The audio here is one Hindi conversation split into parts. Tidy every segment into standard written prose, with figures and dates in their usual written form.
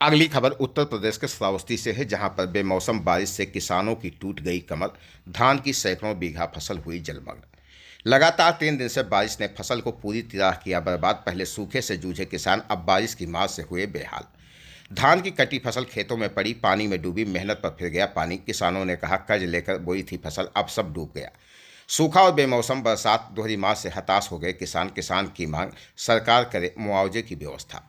अगली खबर उत्तर प्रदेश के श्रावस्ती से है, जहां पर बेमौसम बारिश से किसानों की टूट गई कमर। धान की सैकड़ों बीघा फसल हुई जलमग्न। लगातार 3 दिन से बारिश ने फसल को पूरी तरह किया बर्बाद। पहले सूखे से जूझे किसान अब बारिश की मार से हुए बेहाल। धान की कटी फसल खेतों में पड़ी, पानी में डूबी, मेहनत पर फिर गया पानी। किसानों ने कहा कर्ज लेकर बोई थी फसल, अब सब डूब गया। सूखा और बेमौसम बरसात दोहरी मार से हताश हो गए किसान की मांग सरकार करे मुआवजे की व्यवस्था।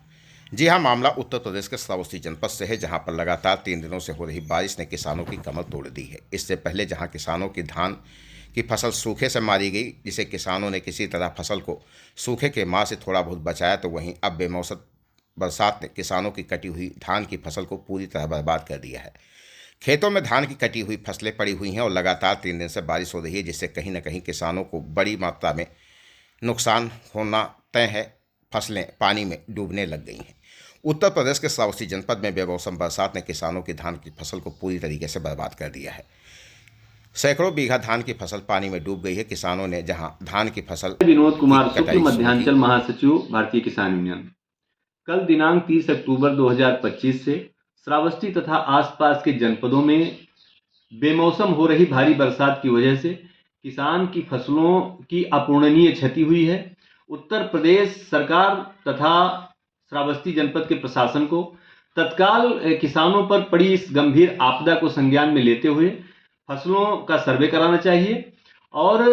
जी हां, मामला उत्तर प्रदेश के श्रावस्ती जनपद से है, जहां पर लगातार 3 दिनों से हो रही बारिश ने किसानों की कमर तोड़ दी है। इससे पहले जहां किसानों की धान की फसल सूखे से मारी गई, जिसे किसानों ने किसी तरह फसल को सूखे के मार से थोड़ा बहुत बचाया, तो वहीं अब बेमौसम बरसात ने किसानों की कटी हुई धान की फसल को पूरी तरह बर्बाद कर दिया है। खेतों में धान की कटी हुई फसलें पड़ी हुई हैं और लगातार 3 दिन से बारिश हो रही है, जिससे कहीं न कहीं किसानों को बड़ी मात्रा में नुकसान होना तय है। फसलें पानी में डूबने लग गई हैं। उत्तर प्रदेश के श्रावस्ती जनपद में बेमौसम बरसात ने किसानों की धान की फसल को पूरी तरीके से बर्बाद कर दिया है। सैकड़ों बीघा धान की फसल पानी में डूब गई है। किसानों ने जहां धान की फसल विनोद कुमार की शुक्ल, कटाई शुरू की। मध्यांचल महासचिव, भारतीय किसान यूनियन। कल दिनांक 30 अक्टूबर 2025 से श्रावस्ती तथा आसपास के जनपदों में बेमौसम हो रही भारी बरसात की वजह से किसान की फसलों की अपूरणीय क्षति हुई है। उत्तर प्रदेश सरकार तथा श्रावस्ती जनपद के प्रशासन को तत्काल किसानों पर पड़ी इस गंभीर आपदा को संज्ञान में लेते हुए फसलों का सर्वे कराना चाहिए और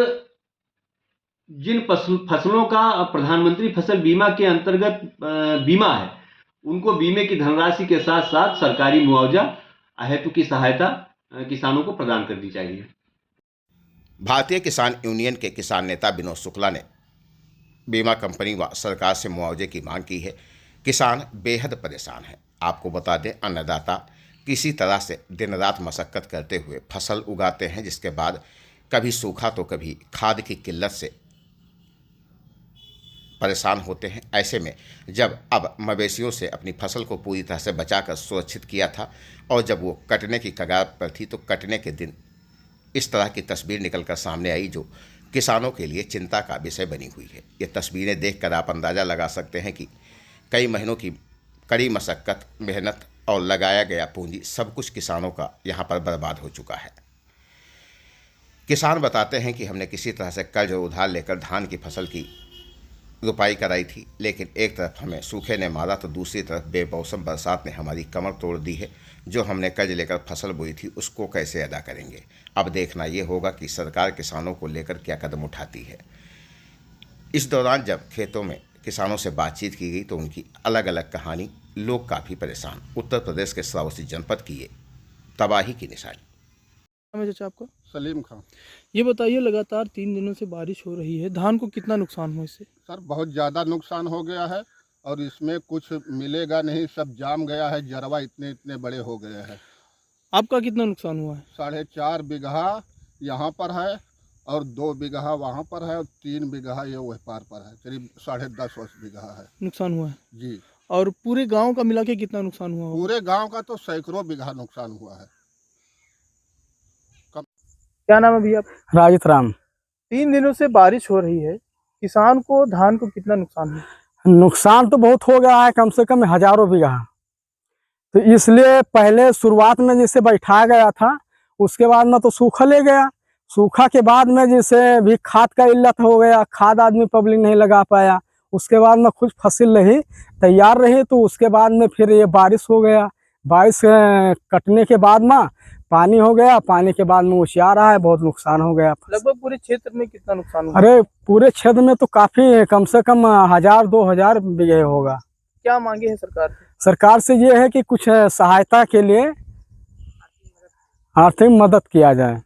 जिन फसलों का प्रधानमंत्री फसल बीमा के अंतर्गत बीमा है, उनको बीमे की धनराशि के साथ साथ सरकारी मुआवजा हेतु की सहायता किसानों को प्रदान करनी चाहिए। भारतीय किसान यूनियन के किसान नेता विनोद शुक्ला ने बीमा कंपनी व सरकार से मुआवजे की मांग की है। किसान बेहद परेशान हैं। आपको बता दें, अन्नदाता किसी तरह से दिन रात मशक्कत करते हुए फसल उगाते हैं, जिसके बाद कभी सूखा तो कभी खाद की किल्लत से परेशान होते हैं। ऐसे में जब अब मवेशियों से अपनी फसल को पूरी तरह से बचाकर सुरक्षित किया था और जब वो कटने की कगार पर थी, तो कटने के दिन इस तरह की तस्वीर निकलकर सामने आई, जो किसानों के लिए चिंता का विषय बनी हुई है। ये तस्वीरें देखकर आप अंदाज़ा लगा सकते हैं कि कई महीनों की कड़ी मशक्क़त, मेहनत और लगाया गया पूंजी, सब कुछ किसानों का यहाँ पर बर्बाद हो चुका है। किसान बताते हैं कि हमने किसी तरह से कर्ज और उधार लेकर धान की फसल की रुपाई कराई थी, लेकिन एक तरफ हमें सूखे ने मारा तो दूसरी तरफ बेमौसम बरसात ने हमारी कमर तोड़ दी है। जो हमने कर्ज लेकर फसल बोई थी, उसको कैसे अदा करेंगे? अब देखना ये होगा कि सरकार किसानों को लेकर क्या कदम उठाती है। इस दौरान जब खेतों में किसानों से बातचीत की गई, तो उनकी अलग अलग कहानी, लोग काफ़ी परेशान। उत्तर प्रदेश के श्रावस्ती जनपद की ये तबाही की निशानी। चाचा आपका? सलीम खां। ये बताइए, लगातार 3 दिनों से बारिश हो रही है, धान को कितना नुकसान हुआ इससे? सर बहुत ज़्यादा नुकसान हो गया है और इसमें कुछ मिलेगा नहीं, सब जाम गया है। जरवा इतने इतने बड़े हो गए हैं। आपका कितना नुकसान हुआ है? 4.5 बीघा यहाँ पर है और 2 बीघा वहाँ पर है और 3 बीघा ये वह पार पर है। करीब 10.5 बीघा है नुकसान हुआ है जी। और पूरे गांव का मिला के कितना नुकसान हुआ होगा? पूरे गांव का तो सैकड़ों बीघा नुकसान हुआ है। क्या नाम है भैया? राजित राम। 3 दिनों से बारिश हो रही है, किसान को धान को कितना नुकसान हुआ? नुकसान तो बहुत हो गया है, कम से कम हजारों बीघा। तो इसलिए पहले शुरुआत में जैसे बैठा गया था, उसके बाद में तो सूखा ले गया। सूखा के बाद में जैसे भी खाद का इल्लत हो गया, खाद आदमी पब्लिक नहीं लगा पाया। उसके बाद में कुछ फसल रही तैयार रही, तो उसके बाद में फिर ये बारिश हो गया। बारिश कटने के बाद में पानी हो गया, पानी के बाद में उछिया रहा है, बहुत नुकसान हो गया। लगभग पूरे क्षेत्र में कितना नुकसान हुआ? अरे पूरे क्षेत्र में तो काफी, कम से कम 1000-2000 बीघे होगा। क्या मांगे है सरकार से? सरकार से ये है कि कुछ सहायता के लिए आर्थिक मदद किया जाए।